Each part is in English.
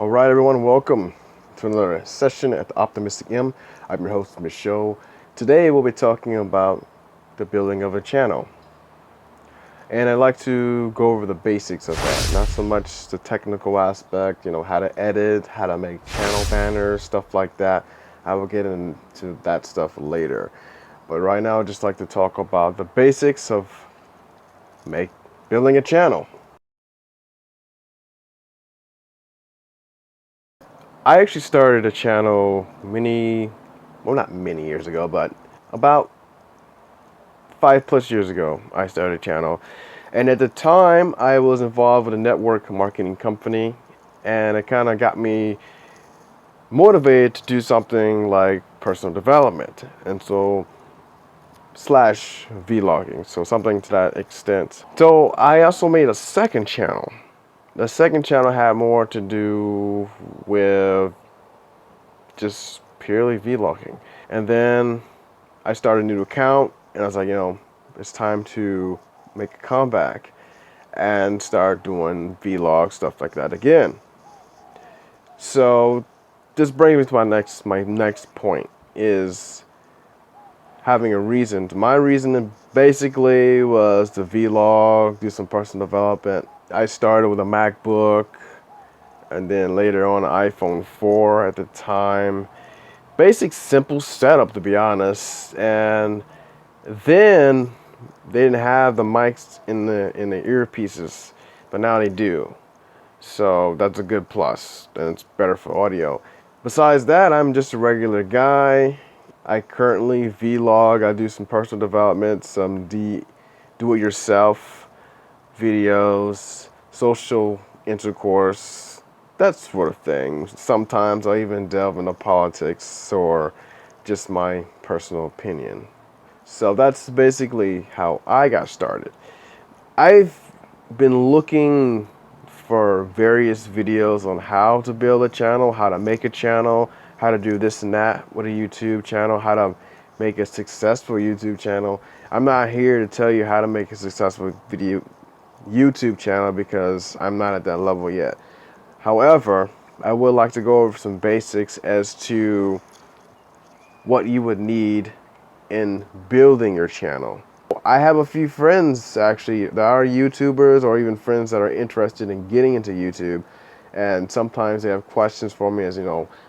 All right, everyone, welcome to another session at the Optimistic M. I'm your host, Michaud. Today, we'll be talking about the building of a channel. And I'd like to go over the basics of that, not so much the technical aspect, how to edit, how to make channel banners, stuff like that. I will get into that stuff later. But right now, I'd just like to talk about the basics of building a channel. I actually started a channel not many years ago, but about 5+ years ago. I started a channel, and at the time I was involved with a network marketing company, and it kind of got me motivated to do something like personal development, and so slash vlogging, so something to that extent. So I also made a second channel. The second channel had more to do with just purely vlogging. And then I started a new account, and I was like, it's time to make a comeback and start doing vlog stuff like that again. So this brings me to my next point is having a reason. My reason basically was to vlog, do some personal development. I started with a MacBook, and then later on an iPhone 4 at the time. Basic simple setup, to be honest. And then they didn't have the mics in the earpieces, but now they do. So that's a good plus, and it's better for audio. Besides that, I'm just a regular guy. I currently vlog. I do some personal development, some do-it-yourself videos, social intercourse, that sort of thing. Sometimes I even delve into politics or just my personal opinion. So that's basically how I got started. I've been looking for various videos on how to build a channel, how to make a channel, how to do this and that with a YouTube channel, how to make a successful YouTube channel. I'm not here to tell you how to make a successful YouTube channel because I'm not at that level yet. However, I would like to go over some basics as to what you would need in building your channel. I have a few friends actually that are YouTubers, or even friends that are interested in getting into YouTube, and sometimes they have questions for me as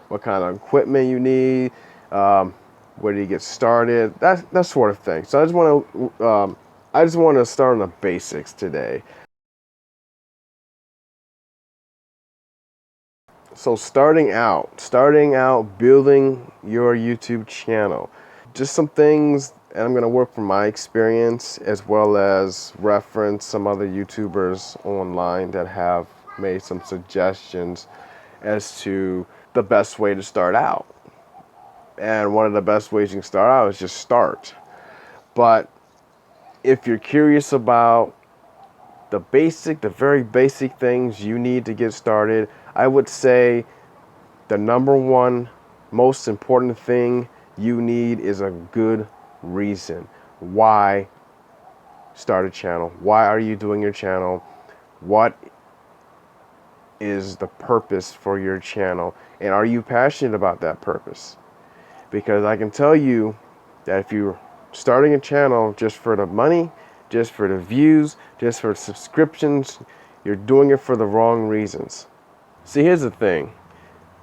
what kind of equipment you need, where do you get started, that sort of thing. So I just want to start on the basics today. So starting out building your YouTube channel. Just some things, and I'm going to work from my experience as well as reference some other YouTubers online that have made some suggestions as to the best way to start out. And one of the best ways you can start out is just start. But if you're curious about the very basic things you need to get started, I would say the number one most important thing you need is a good reason. Why start a channel? Why are you doing your channel? What is the purpose for your channel? And are you passionate about that purpose? Because I can tell you that if you're starting a channel just for the money, just for the views, just for subscriptions, you're doing it for the wrong reasons. See, here's the thing.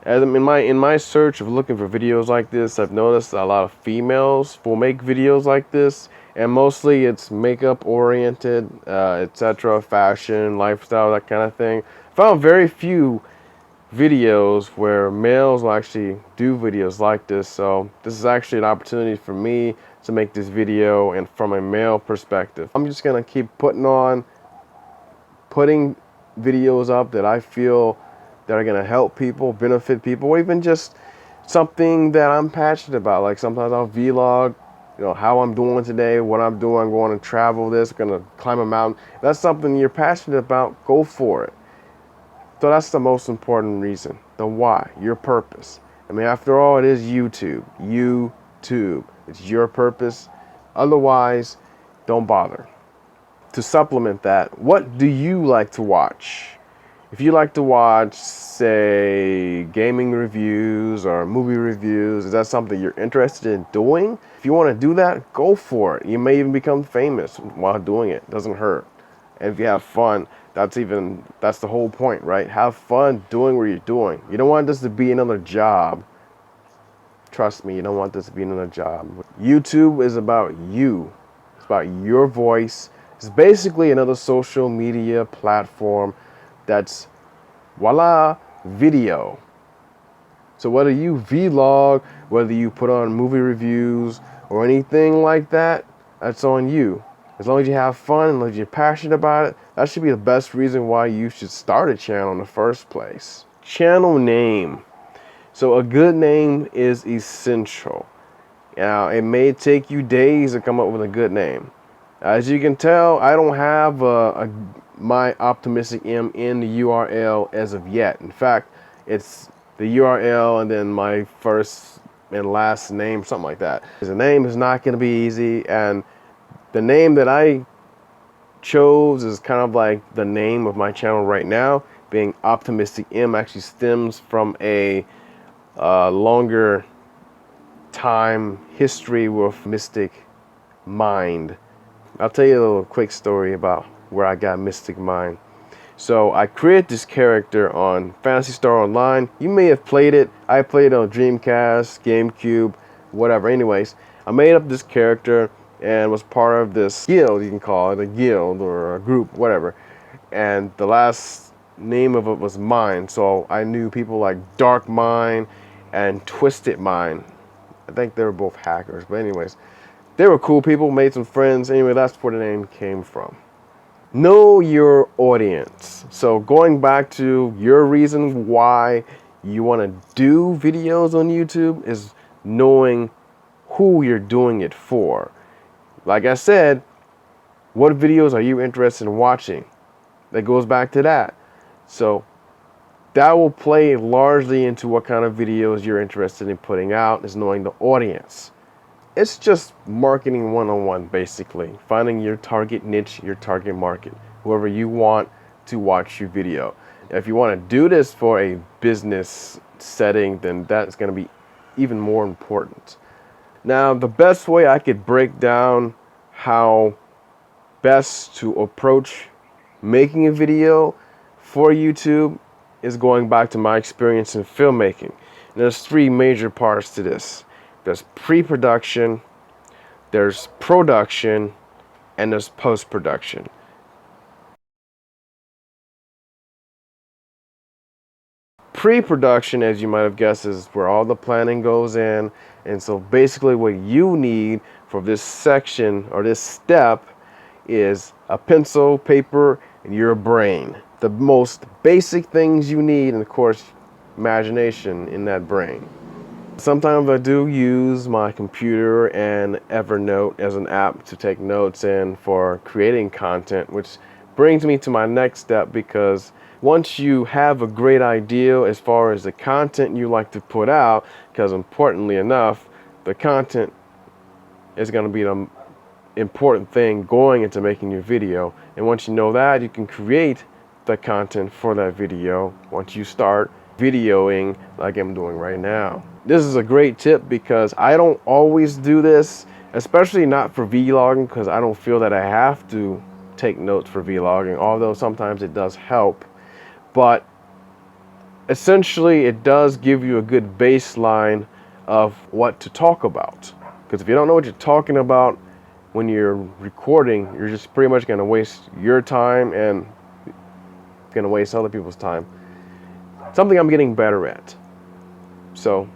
As in my search of looking for videos like this, I've noticed a lot of females will make videos like this, and mostly it's makeup oriented, etc., fashion, lifestyle, that kind of thing. I found very few videos where males will actually do videos like this, so this is actually an opportunity for me to make this video and from a male perspective. I'm just gonna keep putting videos up that I feel that are gonna help people, benefit people, or even just something that I'm passionate about. Like sometimes I'll vlog, how I'm doing today, what I'm doing. I'm going to travel gonna climb a mountain. If that's something you're passionate about, go for it. So that's the most important reason, the why, your purpose. I mean, after all, it is YouTube. It's your purpose. Otherwise, don't bother. To supplement that, what do you like to watch? If you like to watch, say, gaming reviews or movie reviews, is that something you're interested in doing? If you want to do that, go for it. You may even become famous while doing it. It doesn't hurt. And if you have fun, that's the whole point, right? Have fun doing what you're doing. You don't want this to be another job. Trust me, you don't want this to be another job. YouTube is about you. It's about your voice. It's basically another social media platform that's, voila, video. So whether you vlog, whether you put on movie reviews or anything like that, that's on you. As long as you have fun and as long as you're passionate about it, that should be the best reason why you should start a channel in the first place. Channel name. So a good name is essential. Now, it may take you days to come up with a good name. As you can tell, I don't have MyLifeasEva in the URL as of yet. In fact, it's the URL and then my first and last name, something like that. The name is not going to be easy, and the name that I chose is kind of like the name of my channel right now, being Optimistic M. Actually stems from a longer time history with Mystic Mind. I'll tell you a little quick story about where I got Mystic Mind. So I created this character on Phantasy Star Online. You may have played it. I played it on Dreamcast, GameCube, whatever. Anyways, I made up this character and was part of this guild, you can call it a guild or a group, whatever. And the last name of it was Mind. So I knew people like Dark Mind and Twisted Mind. I think they were both hackers, but anyways, they were cool people, made some friends. Anyway, that's where the name came from. Know your audience. So going back to your reason why you want to do videos on YouTube is knowing who you're doing it for. Like I said, what videos are you interested in watching? That goes back to that. So that will play largely into what kind of videos you're interested in putting out, is knowing the audience. It's just marketing 101, basically. Finding your target niche, your target market, whoever you want to watch your video. If you want to do this for a business setting, then that's going to be even more important. Now, the best way I could break down how best to approach making a video for YouTube is going back to my experience in filmmaking. And there's three major parts to this. There's pre-production, there's production, and there's post-production. Pre-production, as you might have guessed, is where all the planning goes in. And so basically what you need for this section or this step is a pencil, paper, and your brain. The most basic things you need, and of course, imagination in that brain. Sometimes I do use my computer and Evernote as an app to take notes in for creating content, which brings me to my next step, because once you have a great idea as far as the content you like to put out, because importantly enough, the content is going to be the important thing going into making your video. And once you know that, you can create the content for that video once you start videoing like I'm doing right now. This is a great tip because I don't always do this, especially not for vlogging, because I don't feel that I have to take notes for vlogging, although sometimes it does help. But essentially it does give you a good baseline of what to talk about. Because if you don't know what you're talking about when you're recording, you're just pretty much going to waste your time and going to waste other people's time. Something I'm getting better at. So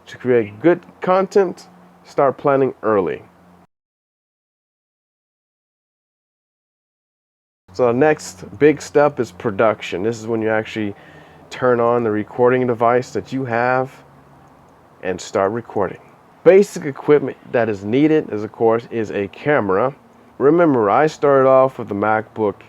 to create good content, start planning early. So the next big step is production. This is when you actually turn on the recording device that you have and start recording. Basic equipment that is needed is, of course, is a camera. Remember, I started off with the MacBook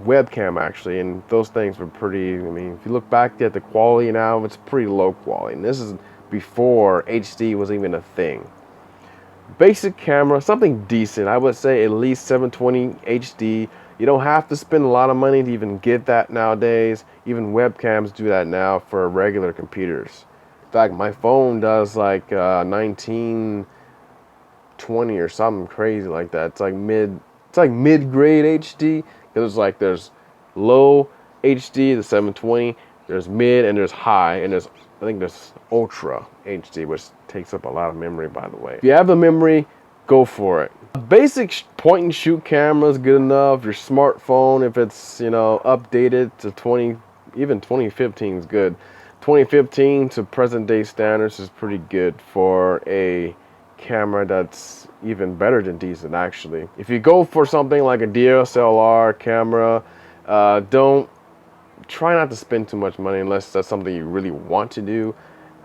webcam actually, and those things were pretty, I mean, if you look back at the quality now, it's pretty low quality. And this is before HD was even a thing. Basic camera, something decent. I would say at least 720 HD, You don't have to spend a lot of money to even get that nowadays. Even webcams do that now for regular computers. In fact, my phone does like 1920 or something crazy like that. It's like mid-grade HD, because there's low HD, the 720, there's mid, and there's high, and I think there's ultra HD, which takes up a lot of memory, by the way. If you have the memory, go for it. A basic point and shoot camera is good enough. Your smartphone, if it's updated to 2015 is good. 2015 to present day standards is pretty good for a camera that's even better than decent, actually. If you go for something like a DSLR camera, don't try not to spend too much money unless that's something you really want to do.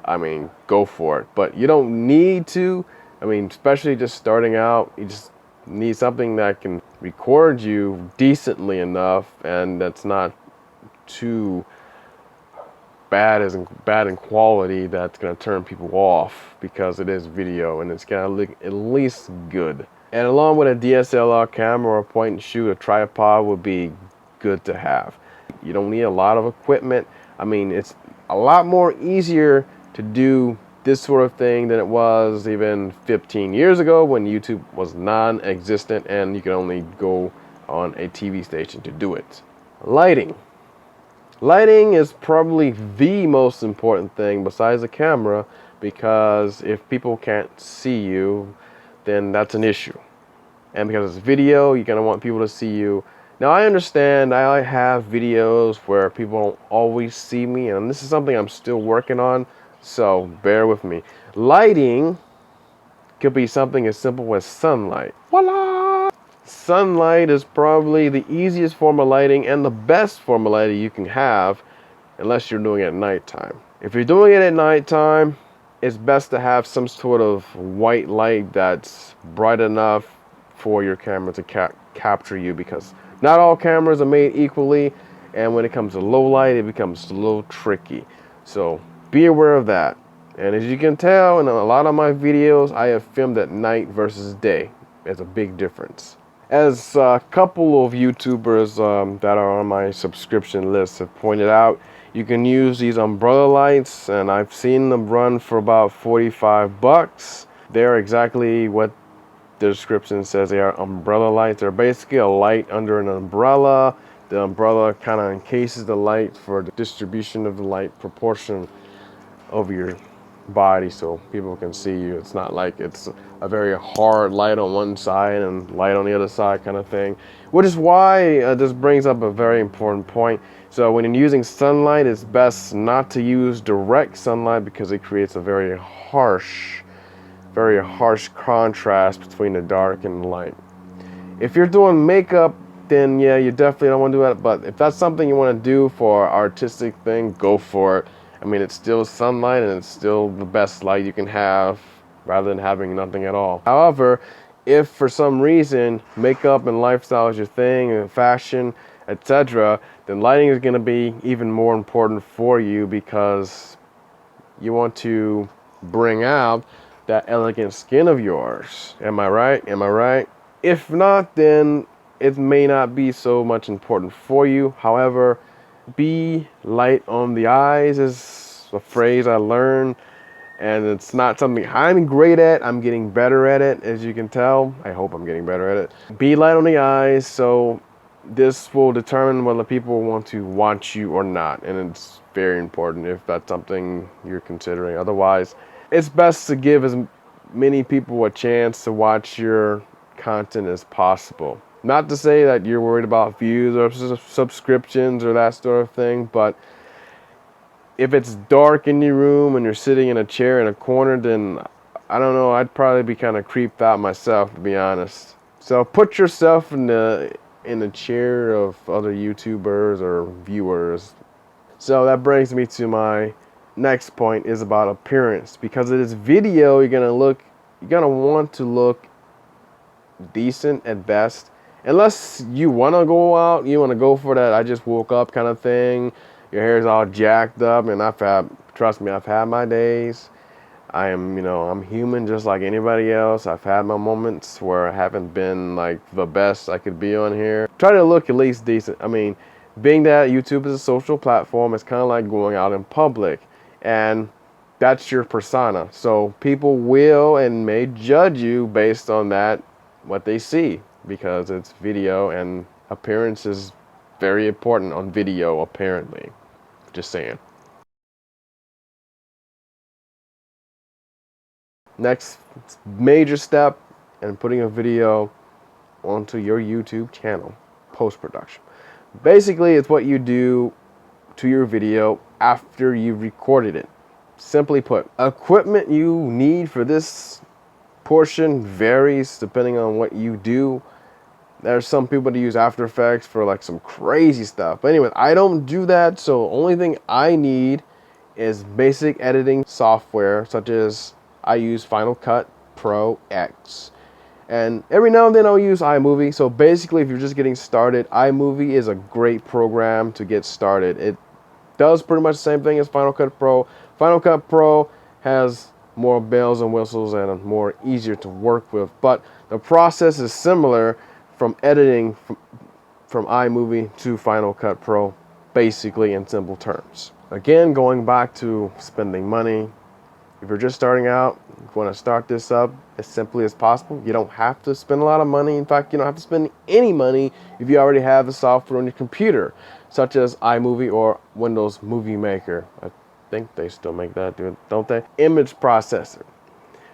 I mean, go for it, but you don't need to. I mean, especially just starting out, you just need something that can record you decently enough and that's not too bad in quality that's going to turn people off, because it is video and it's going to look at least good. And along with a DSLR camera or a point and shoot, a tripod would be good to have. You don't need a lot of equipment. I mean, it's a lot more easier to do this sort of thing than it was even 15 years ago, when YouTube was non-existent and you could only go on a TV station to do it. Lighting. Lighting is probably the most important thing besides the camera, because if people can't see you, then that's an issue. And because it's video, you're going to want people to see you. Now, I understand I have videos where people don't always see me, and this is something I'm still working on, so bear with me. Lighting could be something as simple as sunlight. Voila! Sunlight is probably the easiest form of lighting and the best form of lighting you can have, unless you're doing it at nighttime. If you're doing it at nighttime, it's best to have some sort of white light that's bright enough for your camera to capture you, because not all cameras are made equally, and when it comes to low light, it becomes a little tricky. So be aware of that. And as you can tell in a lot of my videos, I have filmed at night versus day. There's a big difference. As a couple of YouTubers that are on my subscription list have pointed out, you can use these umbrella lights, and I've seen them run for about 45 bucks. They're exactly what the description says. They are umbrella lights. They're basically a light under an umbrella. The umbrella kind of encases the light for the distribution of the light proportion of your body, so people can see you. It's not like it's a very hard light on one side and light on the other side kind of thing, which is why this brings up a very important point. So when you're using sunlight, it's best not to use direct sunlight, because it creates a very harsh contrast between the dark and the light. If you're doing makeup, then yeah, you definitely don't want to do that. But if that's something you want to do for artistic thing, go for it. I mean, it's still sunlight, and it's still the best light you can have, rather than having nothing at all. However, if for some reason makeup and lifestyle is your thing, and fashion, etc., then lighting is going to be even more important for you, because you want to bring out that elegant skin of yours. Am I right? Am I right? If not, then it may not be so much important for you. However, be light on the eyes is a phrase I learned, and it's not something I'm great at. I'm getting better at it, as you can tell. I hope I'm getting better at it. Be light on the eyes, so this will determine whether people want to watch you or not, and it's very important if that's something you're considering. Otherwise, it's best to give as many people a chance to watch your content as possible. Not to say that you're worried about views or subscriptions or that sort of thing, but if it's dark in your room and you're sitting in a chair in a corner, then I don't know, I'd probably be kind of creeped out myself, to be honest. So put yourself in the chair of other YouTubers or viewers. So that brings me to my next point, is about appearance. Because it is video, you're gonna want to look decent at best. Unless you want to go out, you want to go for that I just woke up kind of thing. Your hair's all jacked up, and trust me, I've had my days. I'm human just like anybody else. I've had my moments where I haven't been like the best I could be on here. try to look at least decent. I mean, being that YouTube is a social platform, it's kind of like going out in public, and that's your persona. So people will and may judge you based on that, what they see, because it's video and appearance is very important on video, apparently. Just saying. Next major step in putting a video onto your YouTube channel, post-production. Basically, it's what you do to your video after you've recorded it. Simply put, equipment you need for this portion varies depending on what you do. There's some people that use After Effects for like some crazy stuff. But anyway, I don't do that, so only thing I need is basic editing software, such as I use Final Cut Pro X. And every now and then I'll use iMovie. So basically, if you're just getting started, iMovie is a great program to get started. It does pretty much the same thing as Final Cut Pro. Final Cut Pro has more bells and whistles and more easier to work with. But the process is similar from editing from iMovie to Final Cut Pro, basically in simple terms. Again, going back to spending money. If you're just starting out, you want to start this up as simply as possible. You don't have to spend a lot of money. In fact, you don't have to spend any money if you already have the software on your computer, such as iMovie or Windows Movie Maker. I think they still make that, don't they? Image processor.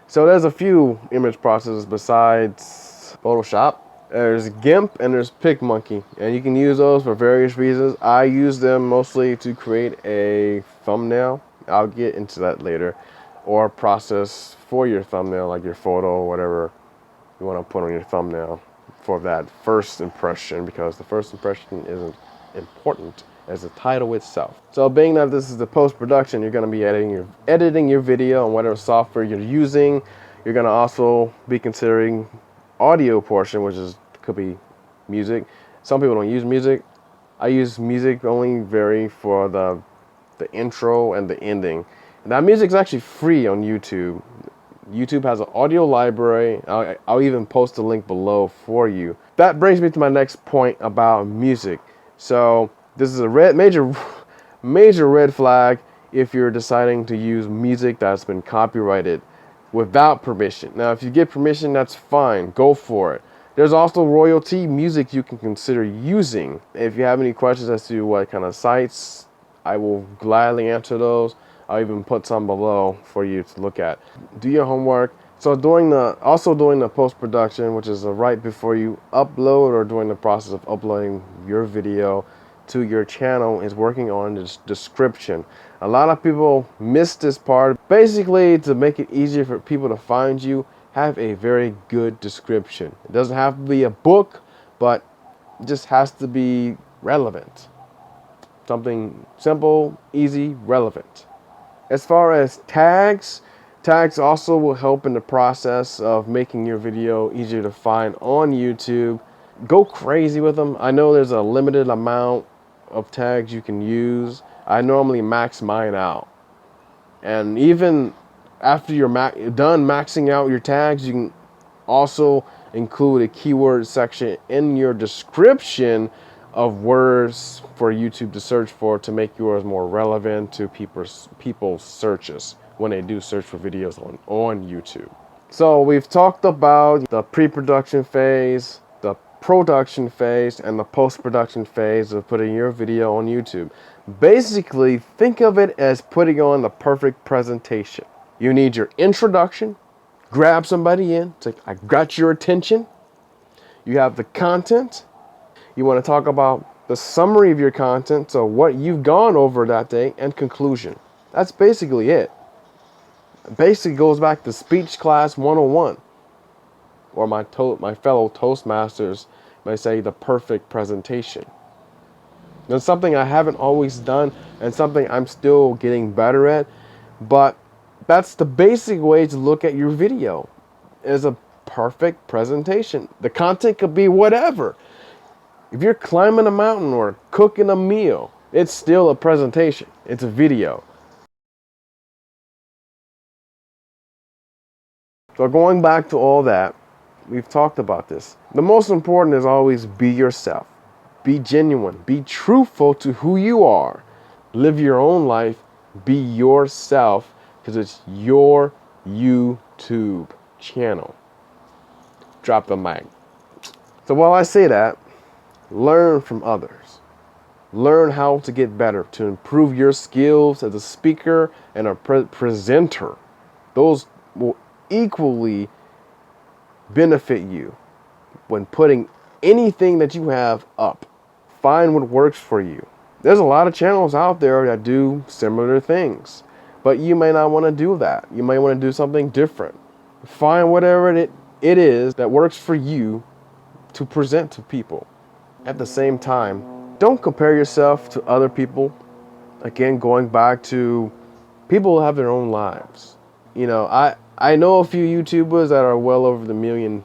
So there's a few image processors besides Photoshop. There's GIMP and there's PicMonkey, and you can use those for various reasons. I use them mostly to create a thumbnail. I'll get into that later. Or process for your thumbnail, like your photo or whatever you want to put on your thumbnail for that first impression, because the first impression isn't important as the title itself. So being that this is the post-production, you're going to be editing your video on whatever software you're using. You're going to also be considering audio portion, which could be music. Some people don't use music. I use music only for the intro and the ending. And that music is actually free on YouTube. YouTube has an audio library. I'll even post a link below for you. That brings me to my next point about music. So this is a major red flag if you're deciding to use music that's been copyrighted without permission. Now, if you get permission, that's fine. Go for it. There's also royalty music you can consider using. If you have any questions as to what kind of sites, I will gladly answer those. I'll even put some below for you to look at. Do your homework. So doing the post-production, which is right before you upload or during the process of uploading your video to your channel, is working on this description. A lot of people miss this part. Basically, to make it easier for people to find you, have a very good description. It doesn't have to be a book, but it just has to be relevant. Something simple, easy, relevant. As far as tags also will help in the process of making your video easier to find on YouTube. Go crazy with them. I know there's a limited amount of tags you can use. I normally max mine out. And even after you're done maxing out your tags, you can also include a keyword section in your description of words for YouTube to search for to make yours more relevant to people's searches when they do search for videos on YouTube. So we've talked about the pre-production phase, the production phase, and the post-production phase of putting your video on YouTube. Basically, think of it as putting on the perfect presentation. You need your introduction, grab somebody in, say, I got your attention. You have the content. You want to talk about the summary of your content, so what you've gone over that day, and conclusion. That's basically it. It basically goes back to Speech Class 101, or my fellow Toastmasters may say the perfect presentation. That's something I haven't always done and something I'm still getting better at, but that's the basic way to look at your video, is a perfect presentation. The content could be whatever. If you're climbing a mountain or cooking a meal, it's still a presentation. It's a video. So going back to all that, we've talked about this. The most important is always be yourself. Be genuine. Be truthful to who you are. Live your own life. Be yourself, because it's your YouTube channel. Drop the mic. So while I say that, learn from others. Learn how to get better, to improve your skills as a speaker and a presenter. Those will equally benefit you when putting anything that you have up. Find what works for you. There's a lot of channels out there that do similar things, but you may not want to do that. You may want to do something different. Find whatever it is that works for you to present to people. At the same time, don't compare yourself to other people. Again, going back to people have their own lives. You know, I know a few YouTubers that are well over the million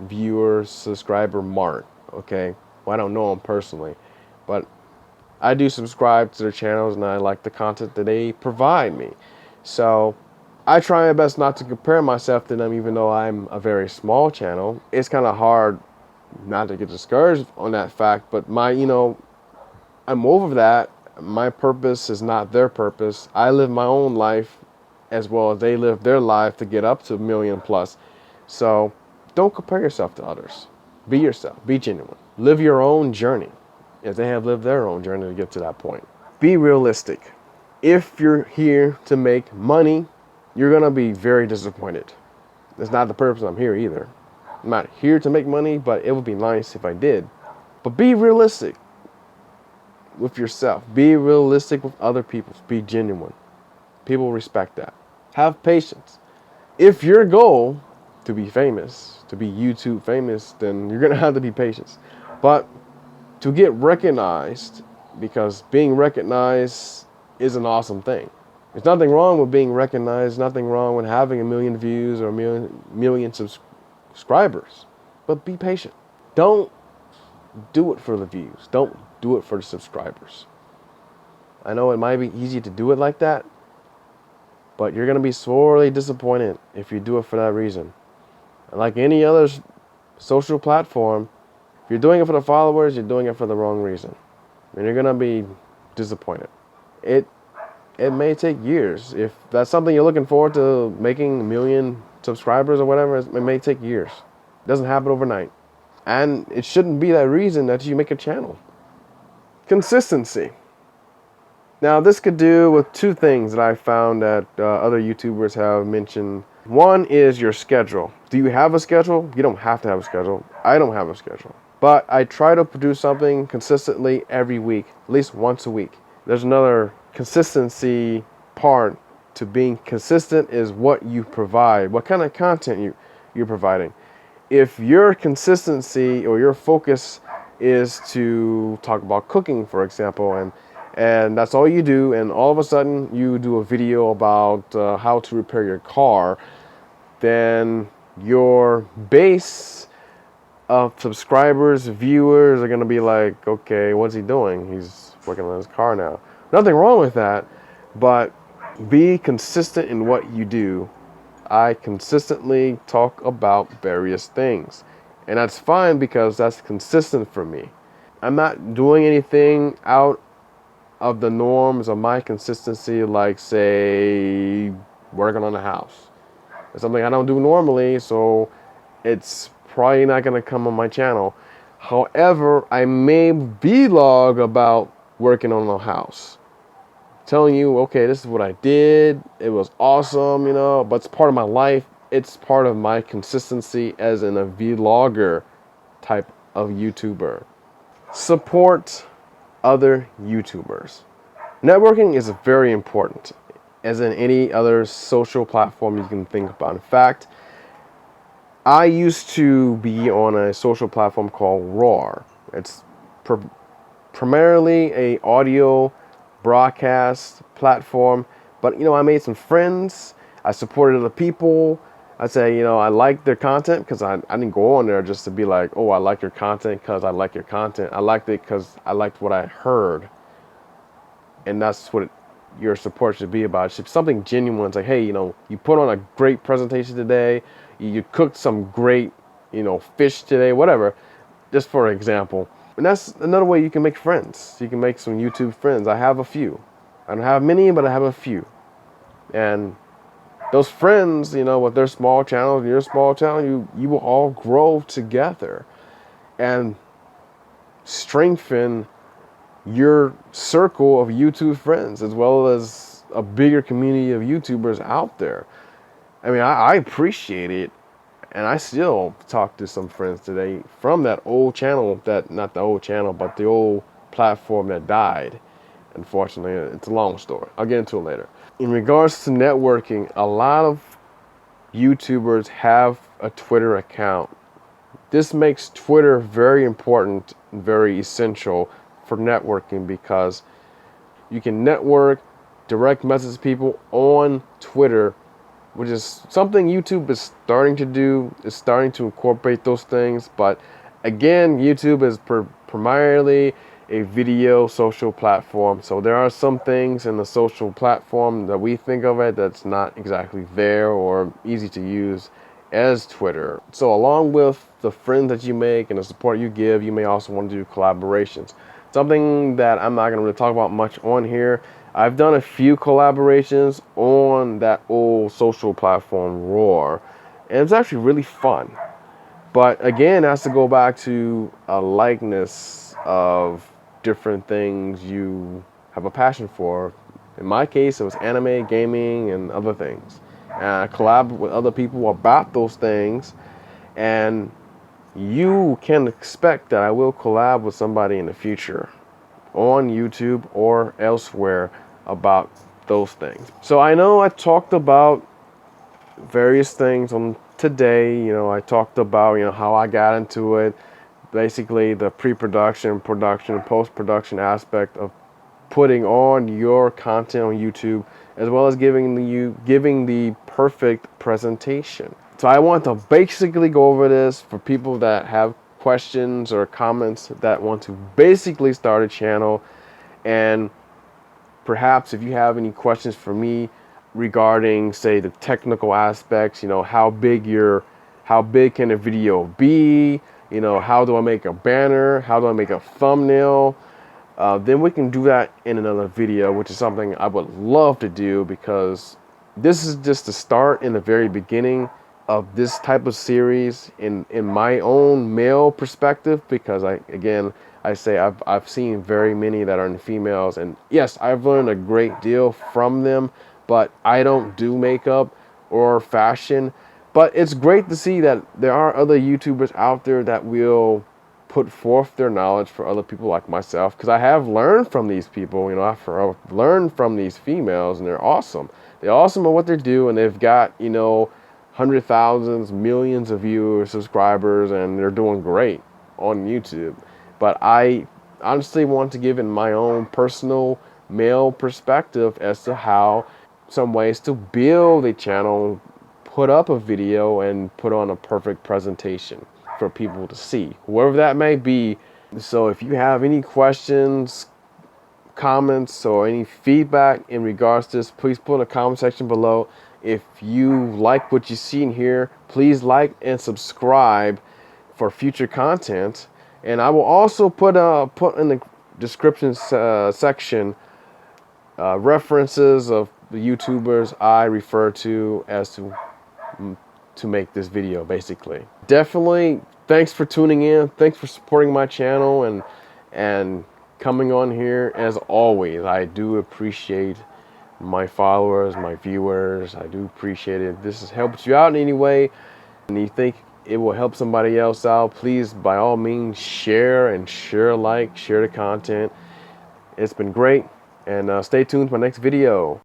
viewer subscriber mark. Okay, well, I don't know them personally, but I do subscribe to their channels and I like the content that they provide me. So I try my best not to compare myself to them, even though I'm a very small channel. It's kind of hard not to get discouraged on that fact, but I'm over that. My purpose is not their purpose. I live my own life as well as they live their life to get up to 1 million plus. So don't compare yourself to others. Be yourself. Be genuine. Live your own journey as they have lived their own journey to get to that point. Be realistic. If you're here to make money, you're going to be very disappointed. That's not the purpose I'm here either. I'm not here to make money, but it would be nice if I did. But be realistic with yourself. Be realistic with other people. Be genuine. People respect that. Have patience. If your goal to be famous, to be YouTube famous, then you're going to have to be patient. But to get recognized, because being recognized is an awesome thing. There's nothing wrong with being recognized, nothing wrong with having 1 million views or a million subscribers. But be patient. Don't do it for the views. Don't do it for the subscribers. I know it might be easy to do it like that, but you're going to be sorely disappointed if you do it for that reason. And like any other social platform, if you're doing it for the followers, you're doing it for the wrong reason. And you're going to be disappointed. It may take years. If that's something you're looking forward to, making 1 million subscribers or whatever, it may take years. It doesn't happen overnight. And it shouldn't be that reason that you make a channel. Consistency. Now, this could do with 2 things that I found that other YouTubers have mentioned. One is your schedule. Do you have a schedule? You don't have to have a schedule. I don't have a schedule. But I try to produce something consistently every week, at least once a week. There's another consistency part to being consistent is what you provide, what kind of content you're providing. If your consistency or your focus is to talk about cooking, for example, and that's all you do, and all of a sudden you do a video about how to repair your car, then your base of subscribers, viewers are going to be like, okay, what's he doing? He's working on his car now. Nothing wrong with that, but be consistent in what you do. I consistently talk about various things, and that's fine because that's consistent for me. I'm not doing anything out of the norms of my consistency, like, say, working on a house. It's something I don't do normally, so it's probably not going to come on my channel. However, I may vlog about working on a house, telling you, okay, this is what I did. It was awesome, but it's part of my life. It's part of my consistency as in a vlogger type of YouTuber. Support other YouTubers. Networking is very important, as in any other social platform you can think about. In fact, I used to be on a social platform called Roar. It's primarily a audio broadcast platform, but I made some friends. I supported other people. I say, I like their content because I didn't go on there just to be like, oh, I like your content because I like your content. I liked it because I liked what I heard. And that's what your support should be about. It should be something genuine. It's like, hey, you put on a great presentation today. You cooked some great, fish today, whatever. Just for example. And that's another way you can make friends. You can make some YouTube friends. I have a few. I don't have many, but I have a few. And those friends, you know, with their small channels, your small channel, you will all grow together and strengthen your circle of YouTube friends, as well as a bigger community of YouTubers out there. I mean, I appreciate it, and I still talk to some friends today from that old channel, that not the old channel, but the old platform that died. Unfortunately, it's a long story. I'll get into it later. In regards to networking, a lot of YouTubers have a Twitter account. This makes Twitter very important and very essential for networking, because you can network, direct message people on Twitter, which is something YouTube is starting to do. It's starting to incorporate those things. But again, YouTube is primarily a video social platform. So there are some things in the social platform that we think of it that's not exactly there or easy to use as Twitter. So along with the friends that you make and the support you give, you may also want to do collaborations. Something that I'm not going to really talk about much on here. I've done a few collaborations on that old social platform, Roar, and it's actually really fun. But again, it has to go back to a likeness of different things you have a passion for. In my case, it was anime, gaming, and other things. And I collab with other people about those things, and you can expect that I will collab with somebody in the future on YouTube or elsewhere about those things. So I know I talked about various things on today. You know, I talked about, you know, how I got into it, basically the pre-production, production, post-production aspect of putting on your content on YouTube, as well as giving the perfect presentation. So I want to basically go over this for people that have questions or comments that want to basically start a channel. And perhaps if you have any questions for me regarding, say, the technical aspects, you know, how big can a video be, you know, how do I make a banner, how do I make a thumbnail, then we can do that in another video, which is something I would love to do, because this is just the start in the very beginning of this type of series in my own male perspective, because I've seen very many that are in females, and yes, I've learned a great deal from them, but I don't do makeup or fashion. But it's great to see that there are other YouTubers out there that will put forth their knowledge for other people like myself, because I have learned from these people. You know, I've learned from these females, and they're awesome. They're awesome at what they do, and they've got, you know, hundreds, thousands, millions of viewers, subscribers, and they're doing great on YouTube. But I honestly want to give in my own personal male perspective as to how some ways to build a channel, put up a video, and put on a perfect presentation for people to see, whoever that may be. So if you have any questions, comments, or any feedback in regards to this, please put in the comment section below. If you like what you see in here, please like and subscribe for future content. And I will also put in the description section references of the YouTubers I refer to as to make this video, basically. Definitely, thanks for tuning in. Thanks for supporting my channel and coming on here. As always, I do appreciate my followers, my viewers. I do appreciate it. If this has helped you out in any way, and you think it will help somebody else out, please, by all means, share the content. It's been great, and stay tuned for my next video.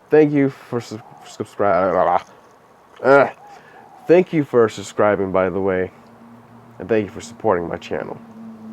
Thank you for subscribing. Thank you for subscribing, by the way, and thank you for supporting my channel.